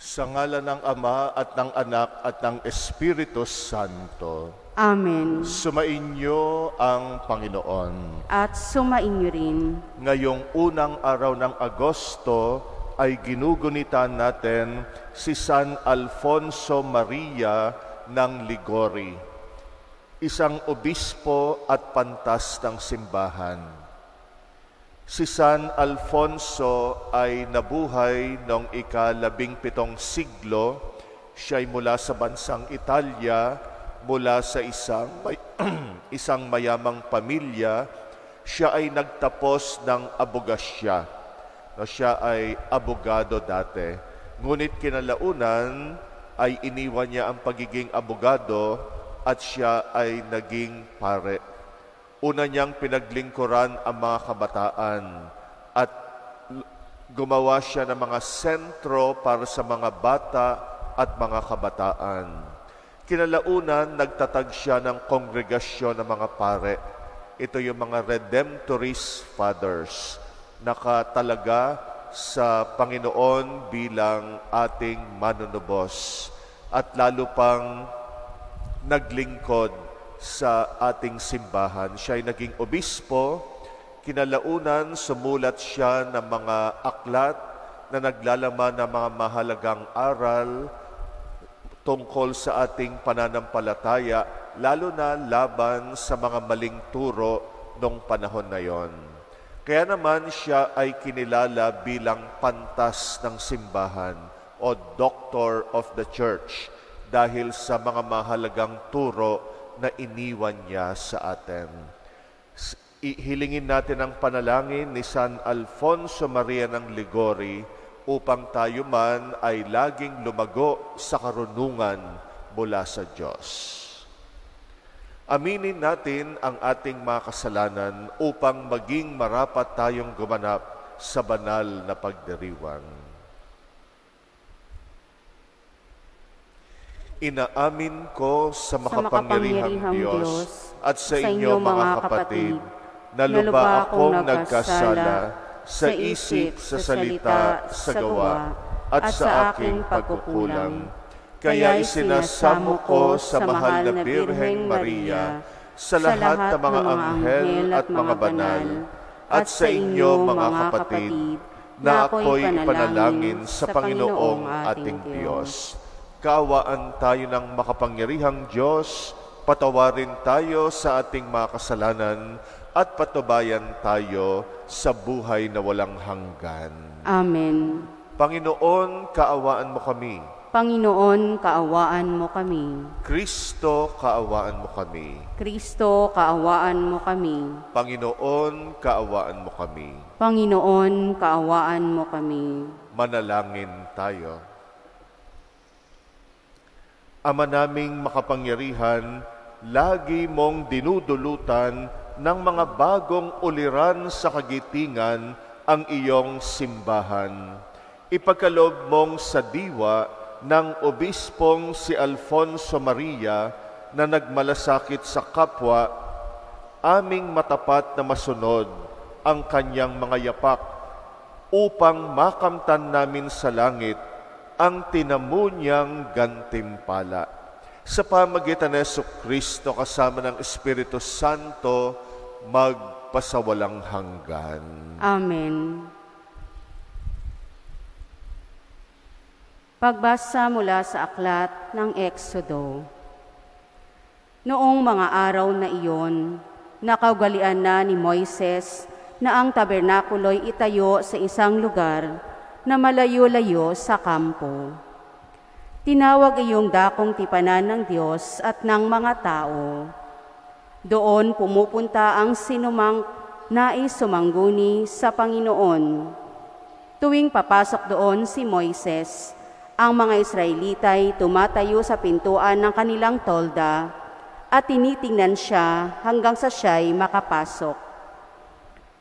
Sa ngalan ng Ama at ng Anak at ng Espiritu Santo. Amen. Sumainyo ang Panginoon. At sumainyo rin. Ngayong unang araw ng Agosto ay ginugunitan natin si San Alfonso Maria ng Liguori, isang obispo at pantas ng simbahan. Si San Alfonso ay nabuhay noong ika-17 siglo. Siya ay mula sa bansang Italia, mula sa isang mayamang pamilya. Siya ay nagtapos ng abogasya. Siya ay abogado dati. Ngunit kinalaunan ay iniwan niya ang pagiging abogado at siya ay naging pare. Una niyang pinaglingkuran ang mga kabataan at gumawa siya ng mga sentro para sa mga bata at mga kabataan. Kinalaunan, nagtatag siya ng kongregasyon ng mga pare. Ito yung mga Redemptorist Fathers, nakatalaga sa Panginoon bilang ating manunubos at lalo pang naglingkod sa ating simbahan. Siya ay naging obispo. Kinalaunan, sumulat siya ng mga aklat na naglalaman ng mga mahalagang aral tungkol sa ating pananampalataya, lalo na laban sa mga maling turo noong panahon na yon. Kaya naman siya ay kinilala bilang pantas ng simbahan o Doctor of the Church dahil sa mga mahalagang turo na iniwan niya sa atin. Hilingin natin ang panalangin ni San Alfonso Maria ng Liguori upang tayo man ay laging lumago sa karunungan mula sa Diyos. Aminin natin ang ating mga kasalanan upang maging marapat tayong gumanap sa banal na pagdiriwang. Inaamin ko sa makapangyarihang Diyos at sa inyo mga kapatid na lubha akong nagkasala sa isip, sa salita, sa gawa at sa aking pagkukulang. Kaya isinasamo ko sa mahal na Birheng Maria, sa lahat ng mga anghel at mga banal, at sa inyo mga kapatid, na ako'y ipanalangin sa Panginoong ating Diyos. Kaawaan tayo ng makapangyarihang Diyos, patawarin tayo sa ating mga kasalanan, at patubayan tayo sa buhay na walang hanggan. Amen. Panginoon, kaawaan mo kami. Panginoon, kaawaan mo kami. Kristo, kaawaan mo kami. Kristo, kaawaan mo kami. Panginoon, kaawaan mo kami. Panginoon, kaawaan mo kami. Manalangin tayo. Ama naming makapangyarihan, lagi mong dinudulutan ng mga bagong uliran sa kagitingan ang iyong simbahan. Ipagkaloob mong sa diwa ng obispong si Alfonso Maria na nagmalasakit sa kapwa, aming matapat na masunod ang kanyang mga yapak upang makamtan namin sa langit ang tinamo niyang gantimpala. Sa pamagitan ni Jesucristo kasama ng Espiritu Santo, magpasawalang hanggan. Amen. Pagbasa mula sa aklat ng Exodo. Noong mga araw na iyon, nakaugalian na ni Moises na ang tabernakulo'y itayo sa isang lugar na malayo-layo sa kampo. Tinawag iyong dakong tipanan ng Diyos at ng mga tao. Doon pumupunta ang sinumang nais sumangguni sa Panginoon. Tuwing papasok doon si Moises, ang mga Israelita'y tumatayo sa pintuan ng kanilang tolda at tinitingnan siya hanggang sa siya'y makapasok.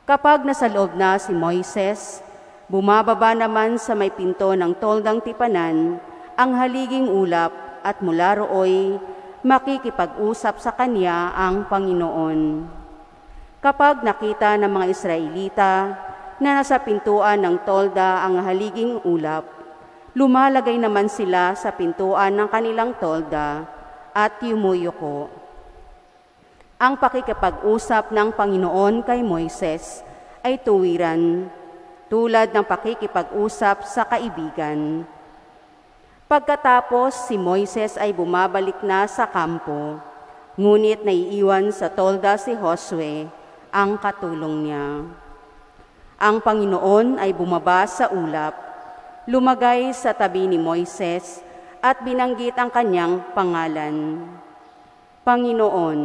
Kapag nasa loob na si Moises, bumababa naman sa may pinto ng toldang tipanan ang haliging ulap at mula rooy makikipag-usap sa kanya ang Panginoon. Kapag nakita ng mga Israelita na nasa pintuan ng tolda ang haliging ulap, Lumalagay naman sila sa pintuan ng kanilang tolda at yumuyuko. Ang pakikipag-usap ng Panginoon kay Moises ay tuwiran, tulad ng pakikipag-usap sa kaibigan. Pagkatapos, si Moises ay bumabalik na sa kampo, ngunit naiiwan sa tolda si Josue, ang katulong niya. Ang Panginoon ay bumaba sa ulap, lumagay sa tabi ni Moises at binanggit ang kanyang pangalan. Panginoon.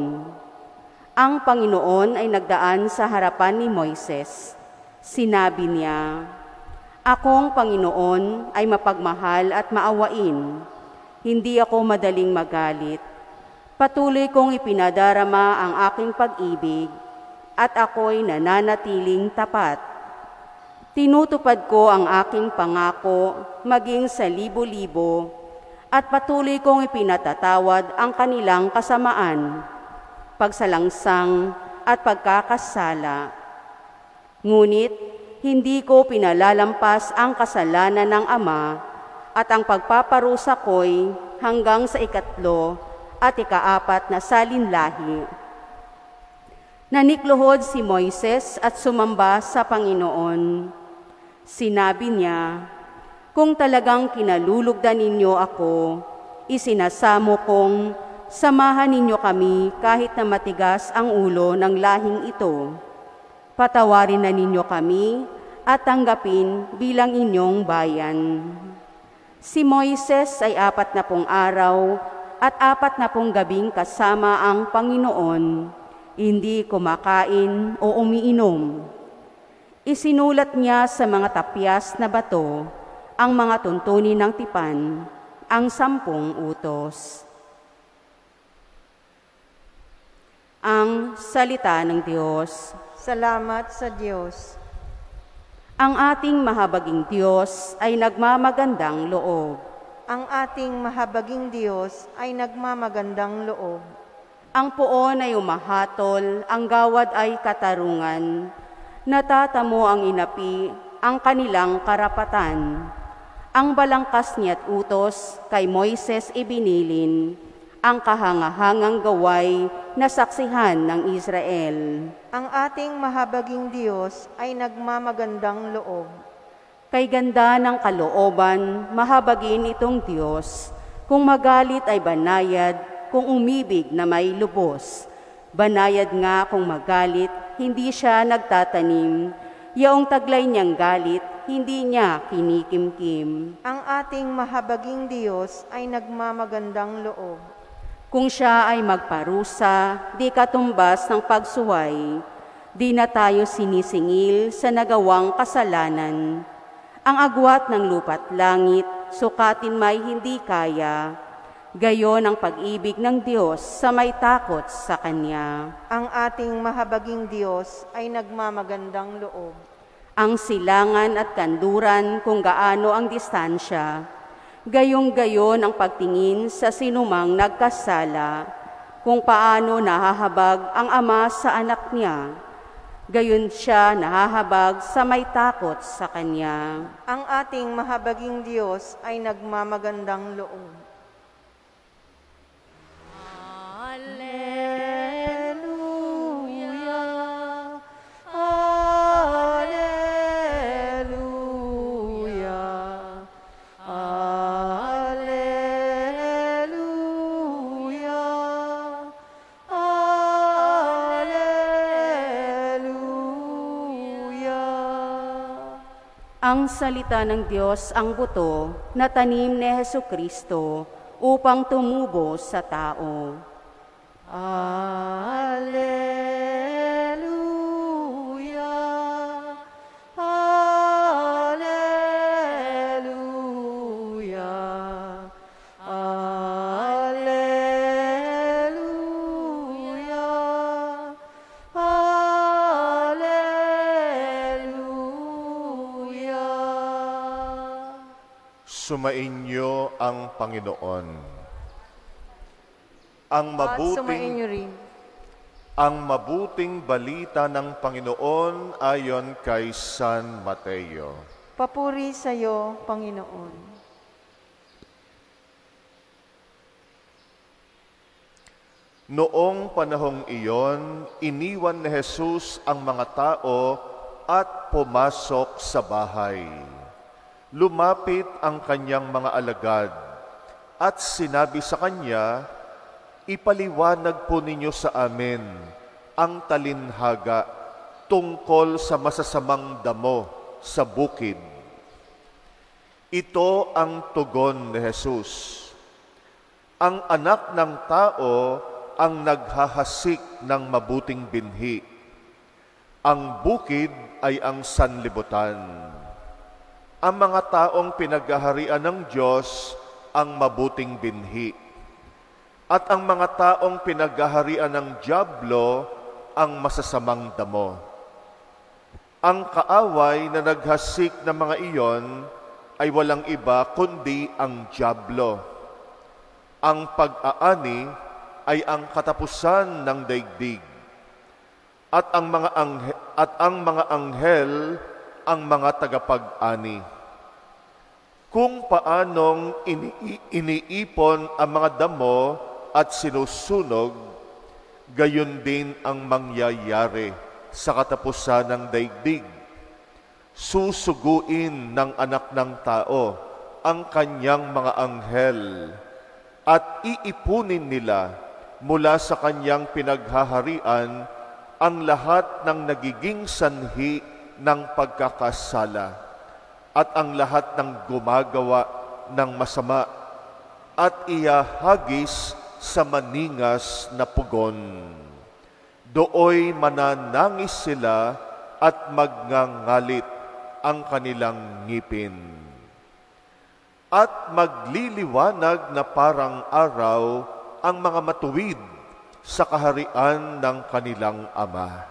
Ang Panginoon ay nagdaan sa harapan ni Moises. Sinabi niya, "Akong Panginoon ay mapagmahal at maawain. Hindi ako madaling magalit. Patuloy kong ipinadarama ang aking pag-ibig at ako'y nananatiling tapat. Tinutupad ko ang aking pangako maging sa libo-libo at patuloy kong ipinatatawad ang kanilang kasamaan, pagsalangsang at pagkakasala. Ngunit hindi ko pinalalampas ang kasalanan ng Ama at ang pagpaparusa ko'y hanggang sa 3 at 4 na salinlahi." Nanikluhod si Moises at sumamba sa Panginoon. Sinabi niya, "Kung talagang kinalulugdan ninyo ako, isinasamo kong samahan ninyo kami kahit na matigas ang ulo ng lahing ito. Patawarin na ninyo kami at tanggapin bilang inyong bayan." Si Moises ay 40 araw at 40 gabing kasama ang Panginoon, hindi kumakain o umiinom. Isinulat niya sa mga tapyas na bato ang mga tuntunin ng tipan, ang 10 utos. Ang salita ng Diyos. Salamat sa Diyos. Ang ating mahabaging Diyos ay nagmamagandang loob. Ang ating mahabaging Diyos ay nagmamagandang loob. Ang puon ay umahatol, ang gawad ay katarungan. Natatamo ang inapi, ang kanilang karapatan. Ang balangkas niya't utos kay Moises ibinilin, ang kahangahangang gaway na saksihan ng Israel. Ang ating mahabaging Diyos ay nagmamagandang loob. Kay ganda ng kalooban, mahabagin itong Diyos. Kung magalit ay banayad, kung umibig na may lubos. Banayad nga kung magalit, hindi siya nagtatanim. Yaong taglay niyang galit, hindi niya kinikimkim. Ang ating mahabaging Diyos ay nagmamagandang loob. Kung siya ay magparusa, di katumbas ng pagsuway. Di na tayo sinisingil sa nagawang kasalanan. Ang agwat ng lupa't langit, sukatin may hindi kaya. Gayon ang pag-ibig ng Diyos sa may takot sa Kanya. Ang ating mahabaging Diyos ay nagmamagandang loob. Ang silangan at kanduran kung gaano ang distansya. Gayong-gayon ang pagtingin sa sinumang nagkasala, kung paano nahahabag ang ama sa anak niya. Gayon siya nahahabag sa may takot sa Kanya. Ang ating mahabaging Diyos ay nagmamagandang loob. Alleluia, Alleluia, Alleluia, Alleluia. Ang salita ng Diyos ang buto na tanim ni Hesukristo upang tumubo sa tao. Alleluia, Alleluia, Alleluia, Alleluia. Sumainyo ang Panginoon. Ang At sumainyo rin. mabuting balita ng Panginoon ayon kay San Mateo. Papuri sa iyo, Panginoon. Noong panahong iyon, iniwan ni Jesus ang mga tao at pumasok sa bahay. Lumapit ang kanyang mga alagad at sinabi sa kanya, "Ipaliwanag po ninyo sa amin ang talinhaga tungkol sa masasamang damo sa bukid." Ito ang tugon ni Jesus. Ang anak ng tao ang naghahasik ng mabuting binhi. Ang bukid ay ang sanlibutan. Ang mga taong pinaghaharian ng Diyos ang mabuting binhi. At ang mga taong pinaghaharian ng dyablo ang masasamang damo. Ang kaaway na naghasik ng mga iyon ay walang iba kundi ang dyablo. Ang pag-aani ay ang katapusan ng daigdig. At ang mga anghel ang mga tagapag-ani. Kung paanong iniipon ang mga damo at sinusunog, gayon din ang mangyayari sa katapusan ng daigdig. Susuguin ng anak ng tao ang kanyang mga anghel at iipunin nila mula sa kanyang pinaghaharian ang lahat ng nagiging sanhi ng pagkakasala at ang lahat ng gumagawa ng masama at iyahagis sa maningas na pugon. Dooy mananangis sila at magngangalit ang kanilang ngipin. At magliliwanag na parang araw ang mga matuwid sa kaharian ng kanilang Ama.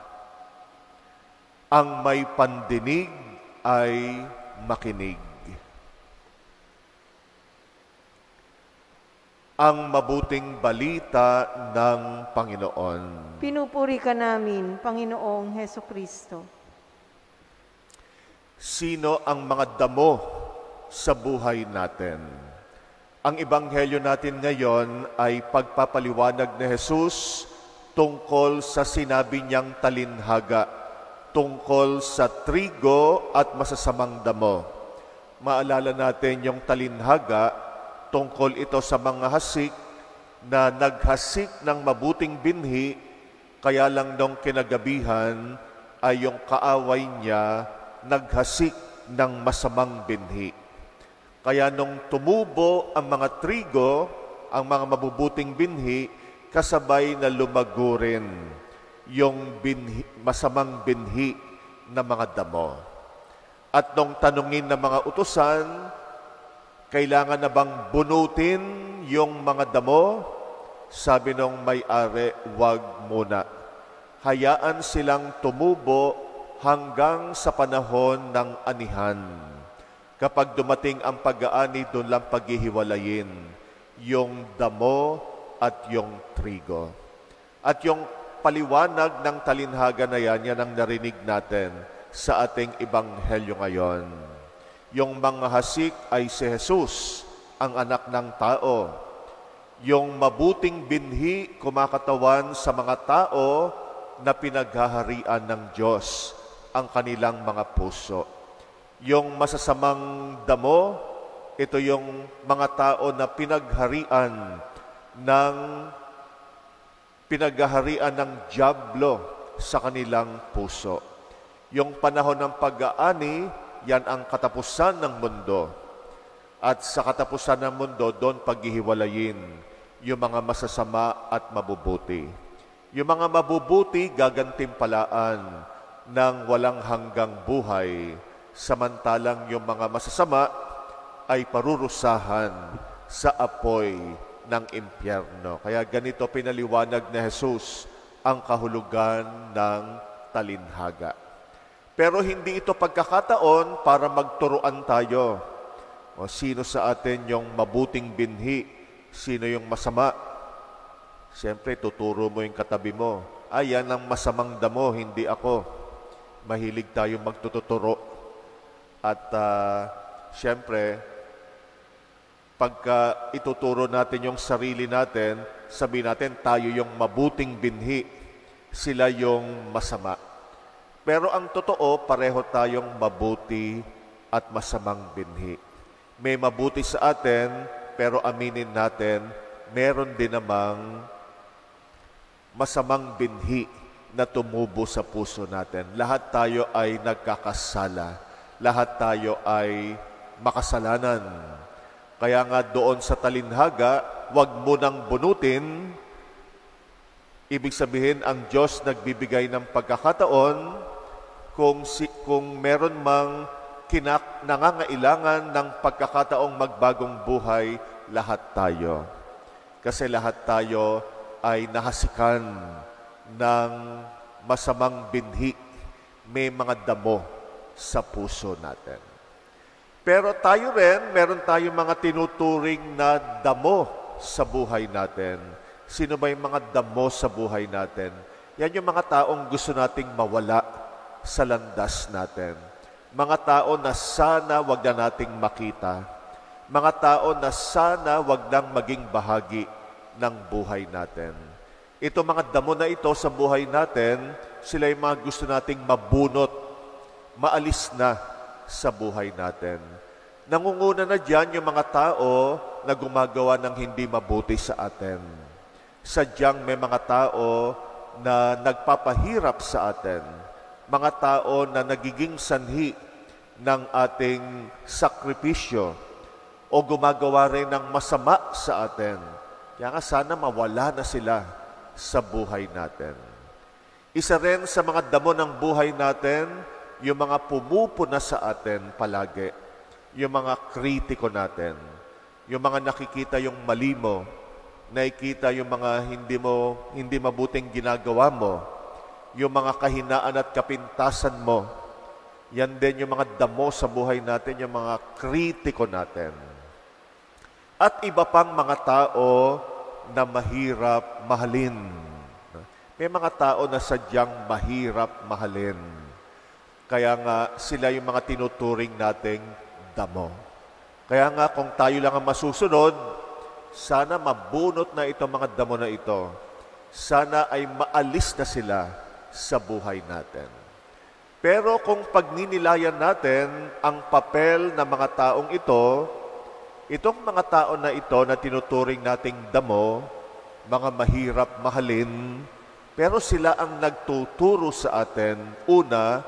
Ang may pandinig ay makinig. Ang mabuting balita ng Panginoon. Pinupuri ka namin, Panginoong Hesukristo. Sino ang mga damo sa buhay natin? Ang ebanghelyo natin ngayon ay pagpapaliwanag ni Jesus tungkol sa sinabi niyang talinhaga, tungkol sa trigo at masasamang damo. Maalala natin yung talinhaga, tungkol ito sa mga hasik na naghasik ng mabuting binhi, kaya lang nung kinagabihan ay yung kaaway niya naghasik ng masamang binhi. Kaya nung tumubo ang mga trigo, ang mga mabubuting binhi, kasabay na lumago rin yung masamang binhi na mga damo. At nung tanungin ng mga utusan, kailangan na bang bunutin yung mga damo? Sabi nung may-ari, wag muna. Hayaan silang tumubo hanggang sa panahon ng anihan. Kapag dumating ang pag-aani, doon lang paghihiwalayin yung damo at yung trigo. At yung paliwanag ng talinhaga na yan ang narinig natin sa ating ebanghelyo ngayon. Yung mga hasik ay si Jesus, ang anak ng tao. Yung mabuting binhi kumakatawan sa mga tao na pinaghaharian ng Diyos, ang kanilang mga puso. Yung masasamang damo, ito yung mga tao na pinaghaharian ng dyablo sa kanilang puso. Yung panahon ng pag-aani, yan ang katapusan ng mundo. At sa katapusan ng mundo, doon paghihiwalayin yung mga masasama at mabubuti. Yung mga mabubuti, gagantimpalaan ng walang hanggang buhay, samantalang yung mga masasama ay parurusahan sa apoy ng impyerno. Kaya ganito pinaliwanag ni Jesus ang kahulugan ng talinhaga. Pero hindi ito pagkakataon para magturuan tayo. O sino sa atin yung mabuting binhi, sino yung masama. Siyempre, tuturo mo yung katabi mo. Yan ang masamang damo, hindi ako. Mahilig tayong magtuturo. At siyempre, Pagka ituturo natin yung sarili natin, sabihin natin tayo yung mabuting binhi, sila yung masama. Pero ang totoo, pareho tayong mabuti at masamang binhi. May mabuti sa atin, pero aminin natin, meron din namang masamang binhi na tumubo sa puso natin. Lahat tayo ay nagkakasala. Lahat tayo ay makasalanan. Kaya nga doon sa talinhaga, huwag mo nang bunutin. Ibig sabihin, ang Diyos nagbibigay ng pagkakataon kung meron mang nangangailangan ng pagkakataong magbagong buhay, lahat tayo. Kasi lahat tayo ay nahasikan ng masamang binhi. May mga damo sa puso natin. Pero tayo rin, meron tayong mga tinuturing na damo sa buhay natin. Sino ba yung mga damo sa buhay natin? Yan yung mga taong gusto nating mawala sa landas natin. Mga tao na sana wag na nating makita. Mga tao na sana wag nang maging bahagi ng buhay natin. Ito mga damo na ito sa buhay natin, sila yung mga gusto nating mabunot, maalis na sa buhay natin. Nangunguna na dyan yung mga tao na gumagawa ng hindi mabuti sa atin. Sadyang may mga tao na nagpapahirap sa atin. Mga tao na nagiging sanhi ng ating sakripisyo o gumagawa rin ng masama sa atin. Kaya nga sana mawala na sila sa buhay natin. Isa rin sa mga damo ng buhay natin, yung mga pumupuna sa atin palagi. Yung mga kritiko natin. Yung mga nakikita yung mali mo, nakikita yung mga hindi mabuting ginagawa mo, yung mga kahinaan at kapintasan mo. Yan din yung mga damo sa buhay natin, yung mga kritiko natin. At iba pang mga tao na mahirap mahalin. May mga tao na sadyang mahirap mahalin. Kaya nga sila yung mga tinuturing nating damo. Kaya nga kung tayo lang ang masusunod, sana mabunot na itong mga damo na ito. Sana ay maalis na sila sa buhay natin. Pero kung pagninilayan natin ang papel ng mga taong ito, itong mga tao na ito na tinuturing nating damo, mga mahirap mahalin, pero sila ang nagtuturo sa atin, una,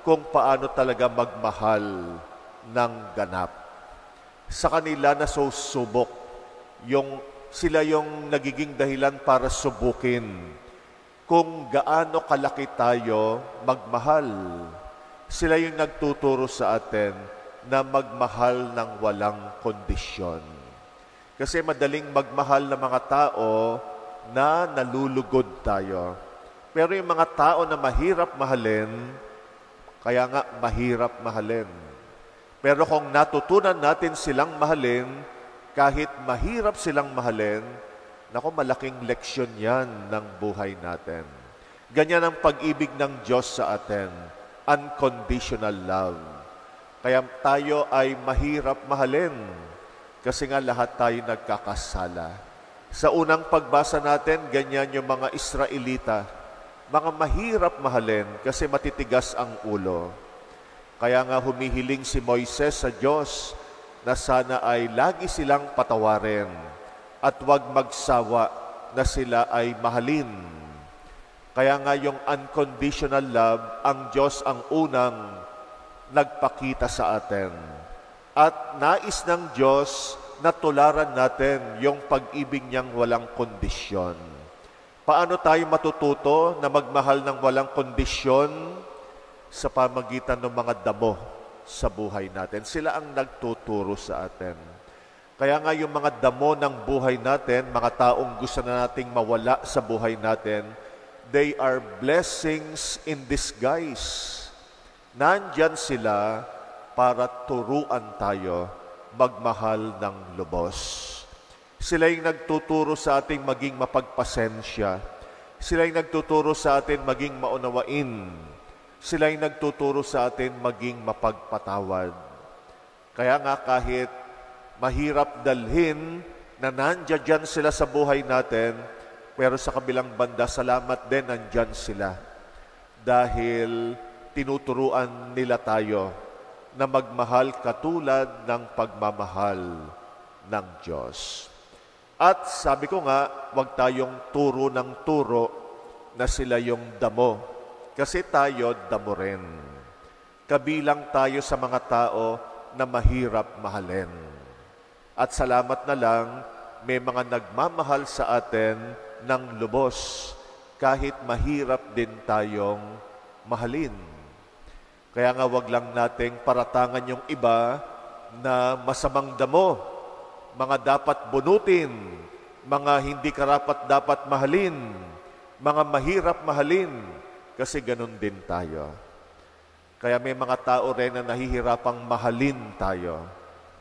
kung paano talaga magmahal ng ganap. Sa kanila na susubok, sila yung nagiging dahilan para subukin kung gaano kalaki tayo magmahal. Sila yung nagtuturo sa atin na magmahal ng walang kondisyon. Kasi madaling magmahal ng mga tao na nalulugod tayo. Pero yung mga tao na mahirap mahalin, kaya nga mahirap mahalin. Pero kung natutunan natin silang mahalin, kahit mahirap silang mahalin, naku, malaking leksyon yan ng buhay natin. Ganyan ang pag-ibig ng Diyos sa atin, unconditional love. Kaya tayo ay mahirap mahalin kasi nga lahat tayo nagkakasala. Sa unang pagbasa natin, ganyan yung mga Israelita, mga mahirap mahalin kasi matitigas ang ulo. Kaya nga humihiling si Moises sa Diyos na sana ay lagi silang patawarin at huwag magsawa na sila ay mahalin. Kaya nga yung unconditional love, ang Diyos ang unang nagpakita sa atin. At nais ng Diyos na tularan natin yung pag-ibig niyang walang kondisyon. Paano tayo matututo na magmahal ng walang kondisyon? Sa pamagitan ng mga damo sa buhay natin. Sila ang nagtuturo sa atin. Kaya nga yung mga damo ng buhay natin, mga taong gusto na nating mawala sa buhay natin, they are blessings in disguise. Nandyan sila para turuan tayo magmahal ng lubos. Sila yung nagtuturo sa ating maging mapagpasensya. Sila yung nagtuturo sa atin maging maunawain. Sila yung nagtuturo sa atin maging mapagpatawad. Kaya nga kahit Mahirap dalhin na nandiyan dyan sila sa buhay natin, pero sa kabilang banda, salamat din nandyan sila. Dahil tinuturuan nila tayo na magmahal katulad ng pagmamahal ng Diyos. At sabi ko nga, huwag tayong turo ng turo na sila yung damo. Kasi tayo damo rin. Kabilang tayo sa mga tao na mahirap mahalin. At salamat na lang, may mga nagmamahal sa atin ng lubos, kahit mahirap din tayong mahalin. Kaya nga wag lang nating paratangan yung iba na masamang damo, mga dapat bunutin, mga hindi karapat dapat mahalin, mga mahirap mahalin, kasi ganun din tayo. Kaya may mga tao rin na nahihirapang mahalin tayo.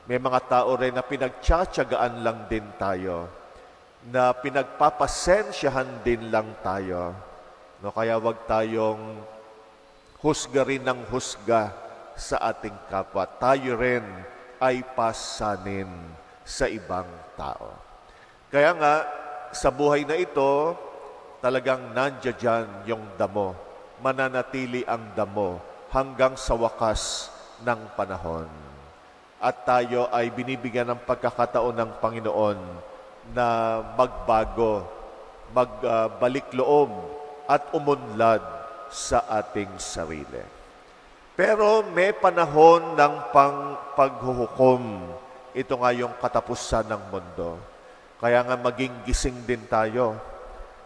May mga tao rin na pinagtsatsagaan lang din tayo, na pinagpapasensyahan din lang tayo. No, kaya wag tayong husga rin ng husga sa ating kapwa. Tayo rin ay pasanin sa ibang tao. Kaya nga, sa buhay na ito, talagang nandiyan dyan yung damo. Mananatili ang damo hanggang sa wakas ng panahon. At tayo ay binibigyan ng pagkakataon ng Panginoon na magbago, magbalik loob at umunlad sa ating sarili. Pero may panahon ng paghuhukom. Ito nga yung katapusan ng mundo. Kaya nga maging gising din tayo.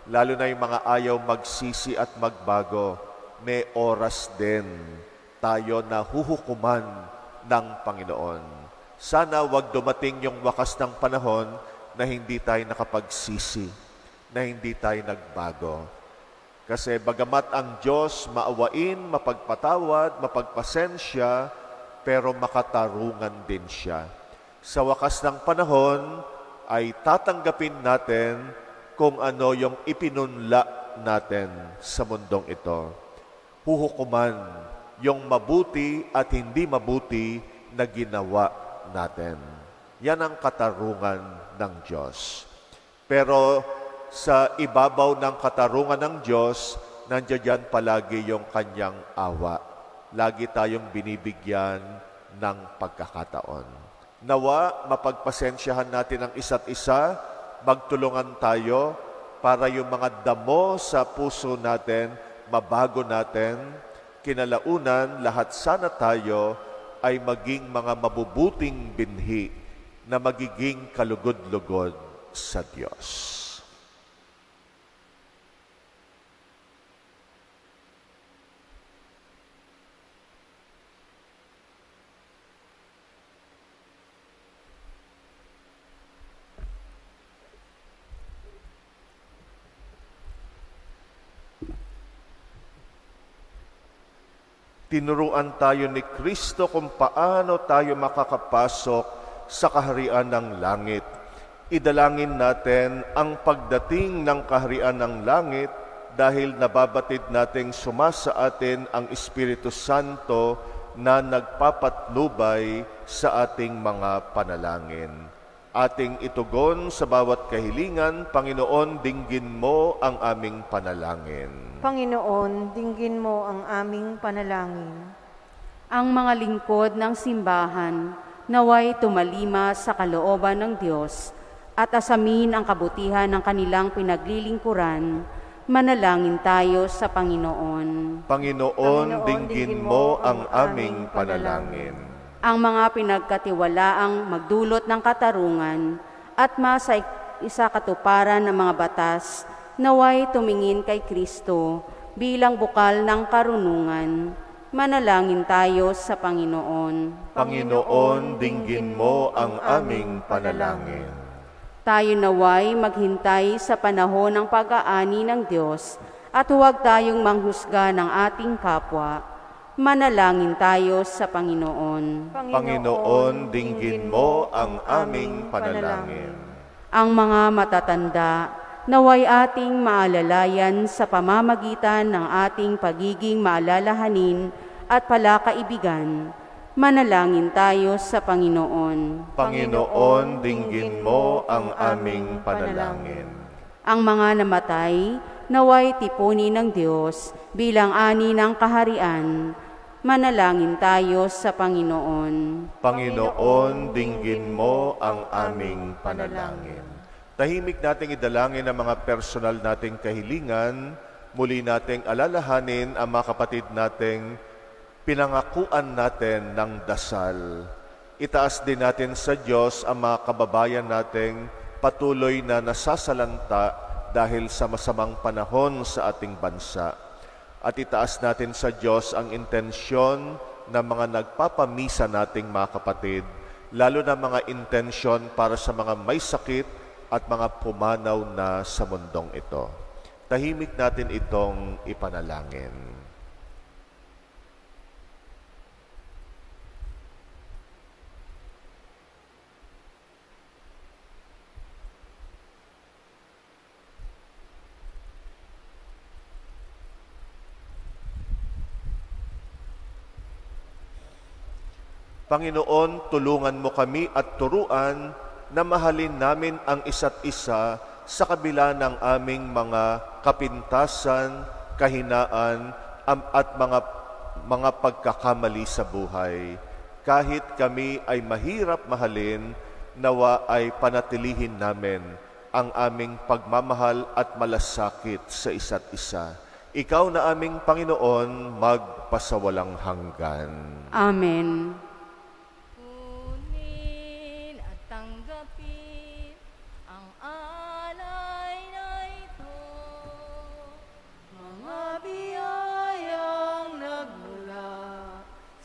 Lalo na yung mga ayaw magsisi at magbago. May oras din tayo na huhukuman ng Panginoon. Sana wag dumating yung wakas ng panahon na hindi tayo nakapagsisi, na hindi tayo nagbago. Kasi bagamat ang Diyos maawain, mapagpatawad, mapagpasensya, pero makatarungan din siya. Sa wakas ng panahon ay tatanggapin natin kung ano yung ipinunla natin sa mundong ito. Huhukuman yung mabuti at hindi mabuti na ginawa natin. Yan ang katarungan ng Diyos. Pero sa ibabaw ng katarungan ng Diyos, nandiyan palagi yung kanyang awa. Lagi tayong binibigyan ng pagkakataon. Nawa, mapagpasensyahan natin ang isa't isa, magtulungan tayo para yung mga damo sa puso natin, mabago natin. Kinalaunan, lahat sana tayo ay maging mga mabubuting binhi na magiging kalugod-lugod sa Diyos. Tinuruan tayo ni Kristo kung paano tayo makakapasok sa kaharian ng langit. Idalangin natin ang pagdating ng kaharian ng langit dahil nababatid nating sumasa atin ang Espiritu Santo na nagpapatnubay sa ating mga panalangin. Ating itugon sa bawat kahilingan, Panginoon, dinggin mo ang aming panalangin. Panginoon, dinggin mo ang aming panalangin. Ang mga lingkod ng simbahan, naway tumalima sa kalooban ng Diyos at asamin ang kabutihan ng kanilang pinaglilingkuran. Manalangin tayo sa Panginoon. Panginoon, dinggin mo ang aming panalangin. Ang mga pinagkatiwalaang magdulot ng katarungan at isa katuparan ng mga batas, naway tumingin kay Kristo bilang bukal ng karunungan. Manalangin tayo sa Panginoon. Panginoon, dinggin mo ang aming panalangin. Tayo naway maghintay sa panahon ng pag-aani ng Diyos at huwag tayong manghusga ng ating kapwa. Manalangin tayo sa Panginoon. Panginoon, dinggin mo ang aming panalangin. Ang mga matatanda, naway ating maalalayan sa pamamagitan ng ating pagiging maalalahanin at palakaibigan. Manalangin tayo sa Panginoon. Panginoon, dinggin mo ang aming panalangin. Ang mga namatay, naway tipunin ng Diyos bilang ani ng kaharian. Manalangin tayo sa Panginoon. Panginoon, dinggin mo ang aming panalangin. Tahimik nating idalangin ang mga personal nating kahilingan. Muli nating alalahanin ang mga kapatid nating pinangakuan natin ng dasal. Itaas din natin sa Diyos ang mga kababayan nating patuloy na nasasalanta dahil sa masamang panahon sa ating bansa. At itaas natin sa Diyos ang intensyon ng mga nagpapamisa nating mga kapatid, lalo na mga intensyon para sa mga may sakit at mga pumanaw na sa mundong ito. Tahimik natin itong ipanalangin. Panginoon, tulungan mo kami at turuan na mahalin namin ang isa't isa sa kabila ng aming mga kapintasan, kahinaan, at mga pagkakamali sa buhay. Kahit kami ay mahirap mahalin, nawa ay panatilihin namin ang aming pagmamahal at malasakit sa isa't isa. Ikaw na aming Panginoon, magpasawalang hanggan. Amen.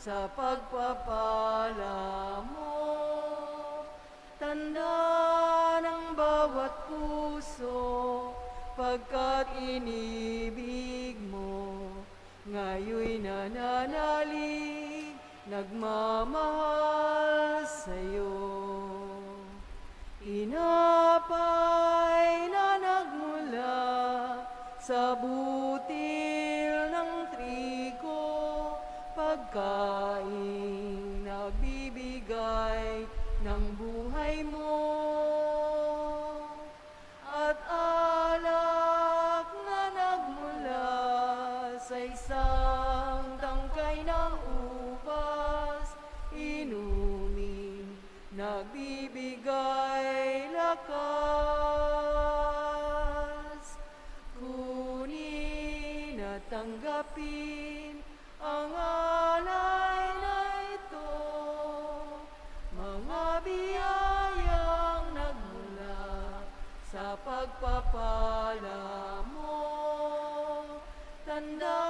Sa pagpapala mo, tanda ng bawat puso, pagkat inibig mo, ngayoy nananalig, nagmamahal sa'yo. Inapay na nagmula sa butil ng trigo, pagkain nagbibigay ng buhay mo, at alak na nagmula sa isang tangkay ng ubas, inumin, nagbibigay lakas. Kunin at tanggapin ang alay na ito, mga biyayang nagmula sa pagpapala mo. Tanda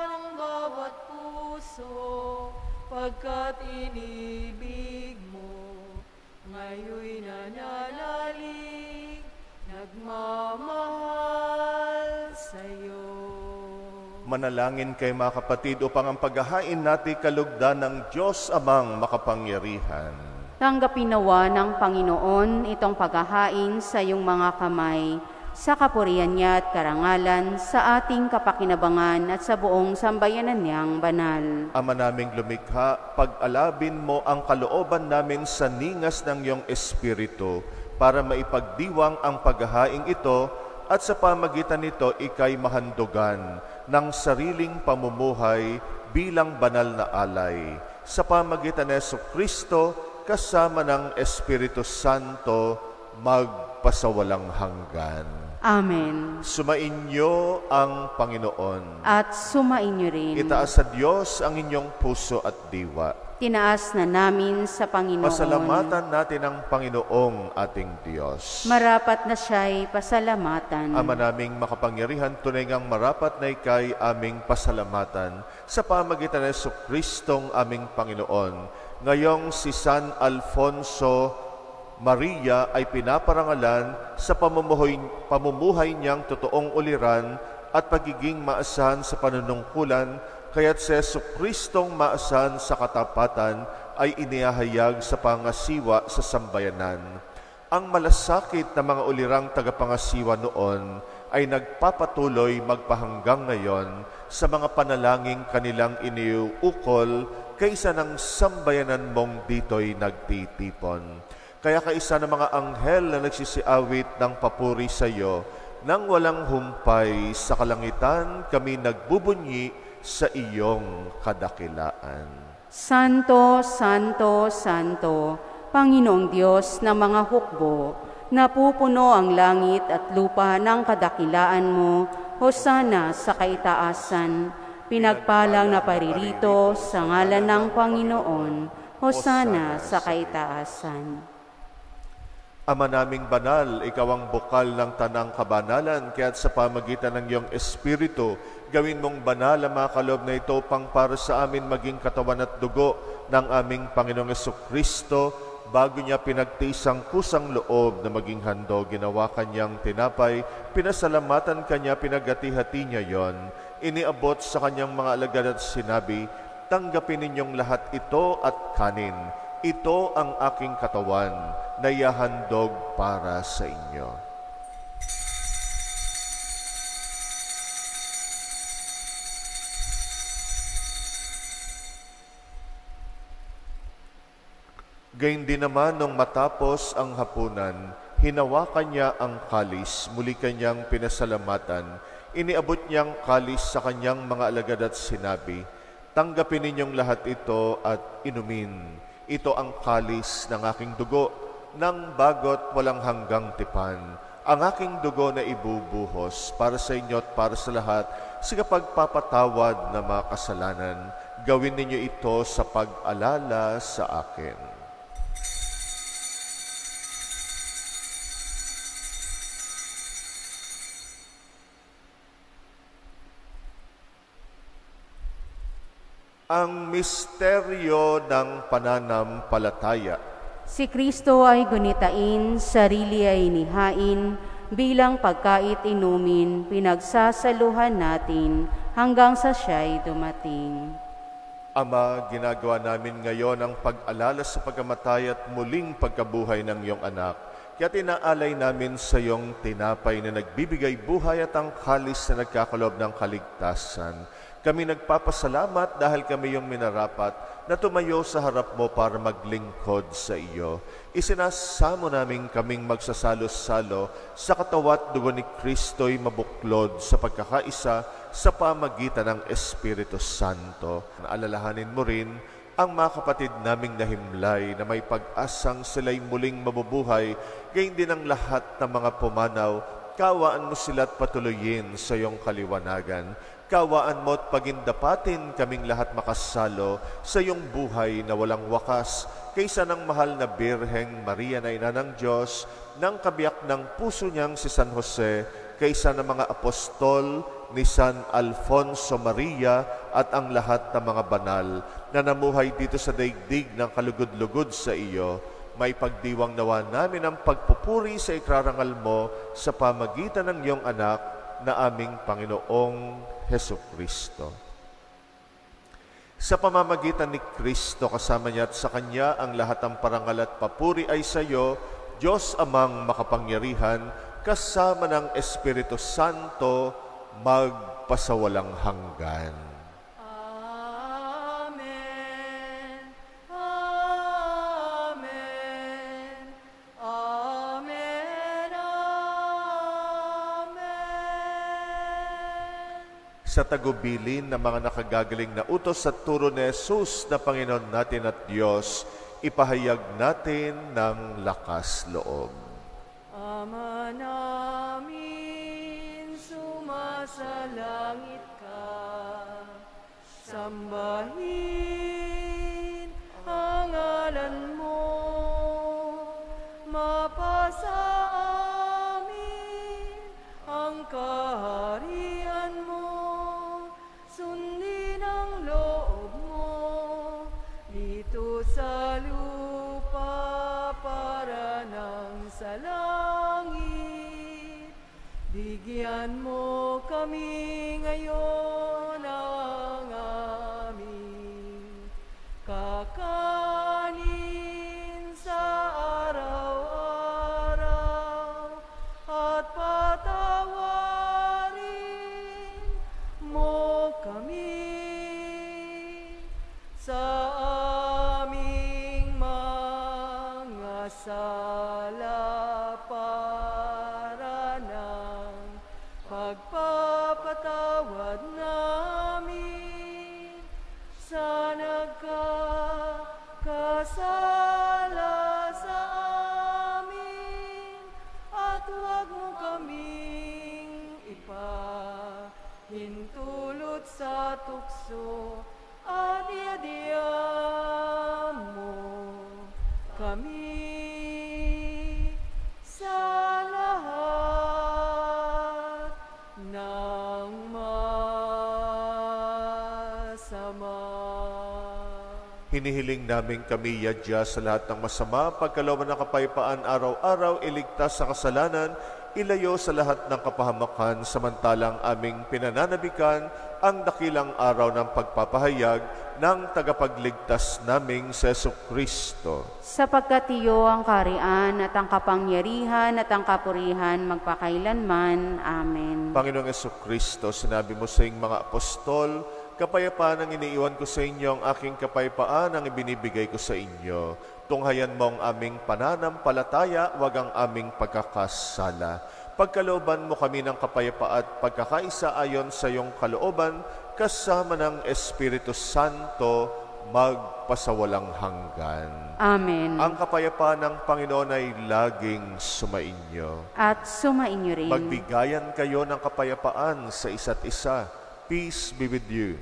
ng bawat puso, pagkat inibig mo, ngayoy nananalig, nagmamahal sa'yo. Manalangin kay mga kapatid upang ang paghahain natin kalugdan ng Diyos Amang makapangyarihan. Tanggapin nawa ng Panginoon itong paghahain sa iyong mga kamay, sa kapurihan niya at karangalan, sa ating kapakinabangan at sa buong sambayanan niyang banal. Ama naming lumikha, pag-alabin mo ang kalooban namin sa ningas ng iyong Espiritu para maipagdiwang ang paghahaing ito at sa pamagitan nito ikay mahandugan ng sariling pamumuhay bilang banal na alay. Sa pamagitan ni Jesucristo, kasama ng Espiritu Santo, magpasawalang hanggan. Amen. Sumainyo ang Panginoon. At sumainyo rin. Itaas sa Diyos ang inyong puso at diwa. Tinaas na namin sa Panginoon. Pasalamatan natin ang Panginoong ating Diyos. Marapat na siya'y pasalamatan. Ama naming makapangyarihan, tunay ngang marapat na ikay aming pasalamatan sa pamagitan ng Jesucristong aming Panginoon. Ngayong si San Alfonso Maria ay pinaparangalan sa pamumuhay niyang totoong uliran at pagiging maasahan sa panunungkulan, kaya't si Jesucristong maasahan sa katapatan ay inihahayag sa pangasiwa sa sambayanan. Ang malasakit na mga ulirang tagapangasiwa noon ay nagpapatuloy magpahanggang ngayon sa mga panalangin kanilang iniuukol kaisa ng sambayanan mong dito'y nagtitipon. Kaya kaisa ng mga anghel na nagsisiawit ng papuri sa iyo, nang walang humpay sa kalangitan, kami nagbubunyi sa iyong kadakilaan. Santo, Santo, Santo, Panginoong Diyos ng mga hukbo, napupuno ang langit at lupa ng kadakilaan mo, hosana sa kaitaasan. Pinagpalang na paririto sa ngalan ng Panginoon, hosana sa kaitaasan. Ama naming banal, ikaw ang bukal ng tanang kabanalan, kaya't sa pamagitan ng iyong Espiritu, gawin mong banal ang mga kaloob na ito pang para sa amin maging katawan at dugo ng aming Panginoong Jesucristo. Bago niya pinagtisang kusang loob na maging handog, ginawa kanyang tinapay, pinasalamatan kanya, pinagati-hati niya yon, iniabot sa kanyang mga alagad at sinabi, tanggapin ninyong lahat ito at kanin. Ito ang aking katawan na ihahandog para sa inyo. Gayun din naman nung matapos ang hapunan, hinawakan niya ang kalis, muli kanyang pinasalamatan, iniabot niyang kalis sa kanyang mga alagad at sinabi, tanggapin ninyong lahat ito at inumin. Ito ang kalis ng aking dugo, ng bagot walang hanggang tipan. Ang aking dugo na ibubuhos para sa inyo at para sa lahat sa kapagpapatawad ng mga kasalanan. Gawin ninyo ito sa pag-alala sa akin. Ang misteryo ng pananampalataya. Si Kristo ay gunitain, sarili ay inihain, bilang pagkait inumin, pinagsasaluhan natin hanggang sa siya'y dumating. Ama, ginagawa namin ngayon ang pag-alala sa pagkamatay at muling pagkabuhay ng iyong anak. Kaya tinaalay namin sa iyong tinapay na nagbibigay buhay at ang kalis na nagkakalob ng kaligtasan. Kami nagpapasalamat dahil kami yung minarapat na tumayo sa harap mo para maglingkod sa iyo. Isinasamo namin kaming magsasalo-salo sa katawat dugo ni Kristo'y mabuklod sa pagkakaisa sa pamagitan ng Espiritu Santo. Naalalahanin mo rin ang mga kapatid naming nahimlay na may pag-asang sila'y muling mabubuhay, gayon din ang lahat ng mga pumanaw. Kawaan mo sila't patuloyin sa iyong kaliwanagan. Kawaan mo at pagindapatin kaming lahat makasalo sa iyong buhay na walang wakas, kaysa ng mahal na Birheng Maria na Ina ng Diyos, ng kabiyak ng puso niyang si San Jose, kaysa ng mga apostol ni San Alfonso Maria at ang lahat ng mga banal na namuhay dito sa daigdig ng kalugod-lugod sa iyo. May pagdiwang nawa namin ang pagpupuri sa ikrarangal mo sa pamagitan ng iyong anak na aming Panginoong Jesucristo. Sa pamamagitan ni Kristo, kasama niya at sa Kanya, ang lahat ng parangal at papuri ay sa iyo, Diyos Amang makapangyarihan, kasama ng Espiritu Santo, magpasawalang hanggan. Sa tagubilin ng mga nakagagaling na utos at turo ni Jesus na Panginoon natin at Diyos, ipahayag natin ng lakas loob. Ama namin, sumasalangit ka, sambahin ang ngalan mo, mapasa amin ang kaharian mo. Sundin ang loob mo dito sa lupa para nang sa langit. Bigyan mo kami ngayon ng aming kakanin sa araw-araw at patawarin mo kami sa Hinihiling namin kami yadya sa lahat ng masama, pagkalooban ng kapayapaan araw-araw, iligtas sa kasalanan, ilayo sa lahat ng kapahamakan, samantalang aming pinananabikan ang dakilang araw ng pagpapahayag ng tagapagligtas naming si Jesucristo. Sapagkat iyo ang kaharian at ang kapangyarihan at ang kapurihan magpakailanman. Amen. Panginoong Jesucristo, sinabi mo sa iyong mga apostol, kapayapaan ang iniiwan ko sa inyo, ang aking kapayapaan ang ibinibigay ko sa inyo. Tunghayan mo ang aming pananampalataya, wag ang aming pagkakasala. Pagkalooban mo kami ng kapayapaan at pagkakaisa ayon sa iyong kalooban, kasama ng Espiritu Santo, magpasawalang hanggan. Amen. Ang kapayapaan ng Panginoon ay laging sumainyo. At sumainyo rin. Magbigayan kayo ng kapayapaan sa isa't isa. Peace be with you.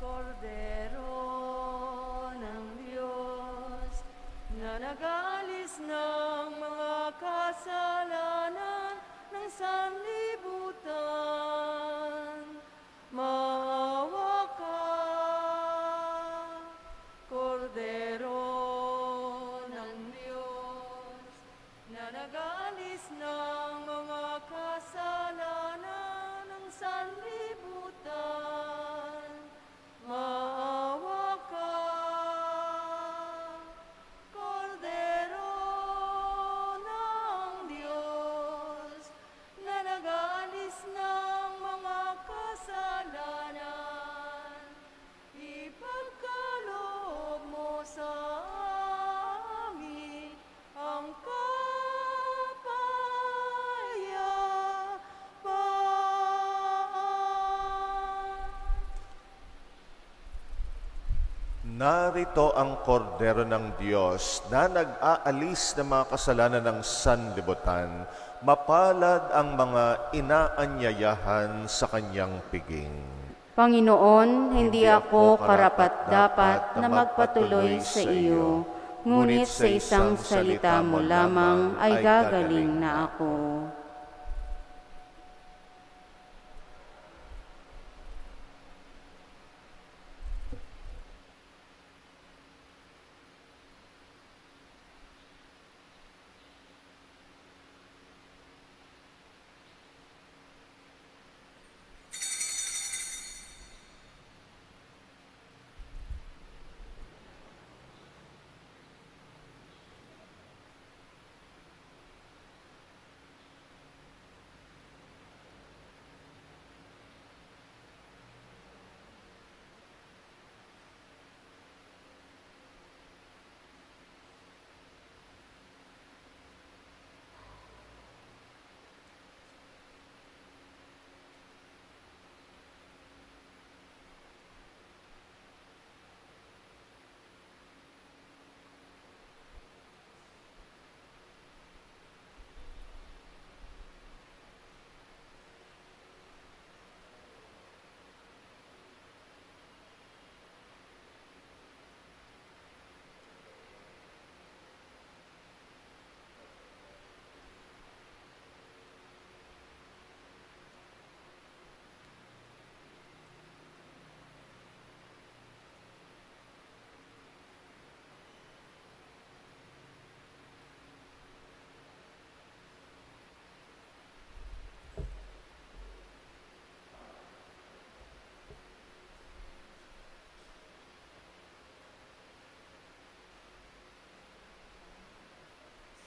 Kordero ng Diyos, na nag-aalis ng mga kasalanan ng sanlibutan, maawa ka. Kordero ng Diyos, na nag-aalis ng mga kasalanan ng sanlibutan, maawa ka. Kordero ng Diyos, na nag-aalis ng mga kasalanan, ipagkaloob mo sa amin ang Narito ang kordero ng Diyos na nag-aalis ng mga kasalanan ng sanlibutan. Mapalad ang mga inaanyayahan sa kanyang piging. Panginoon, hindi ako karapat-dapat na magpatuloy sa iyo, ngunit sa isang salita mo lamang ay gagaling na ako.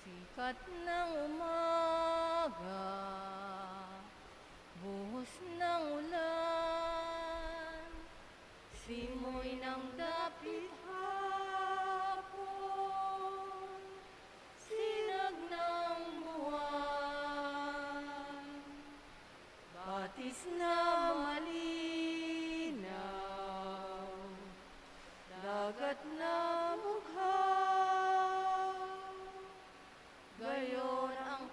Sikat ng umaga, buhos ng ulan, simoy ng dapit hapon, sinag ng buwan, batis na malinaw, dagat na bughaw. Gayon ang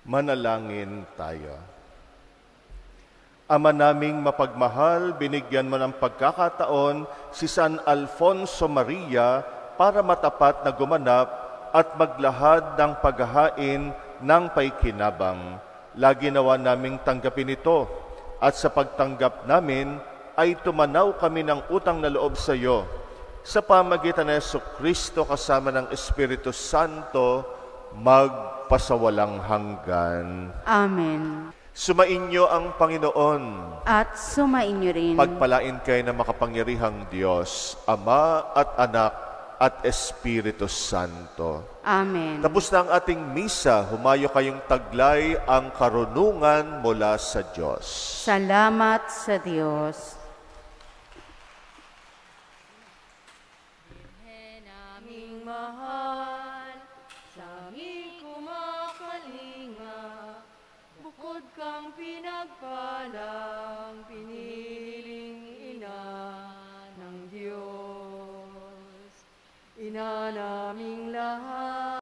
Manalangin tayo. Ama naming mapagmahal, binigyan mo ng pagkakataon si San Alfonso Maria para matapat na gumanap at maglahad ng paghahain ng paikinabang. Lagi nawa naming tanggapin ito at sa pagtanggap namin ay tumanaw kami ng utang na loob sa iyo. Sa pamagitan ng Jesucristo kasama ng Espiritu Santo, magpasawalang hanggan. Amen. Sumainyo ang Panginoon. At sumainyo rin. Pagpalain kayo ng makapangyarihang Diyos, Ama at Anak at Espiritu Santo. Amen. Tapos na ang ating misa, humayo kayong taglay ang karunungan mula sa Diyos. Salamat sa Diyos. Naming mahal, sa aming kumakalinga, bukod kang pinagpalang, piniling ina ng Diyos. Ina naming lahat,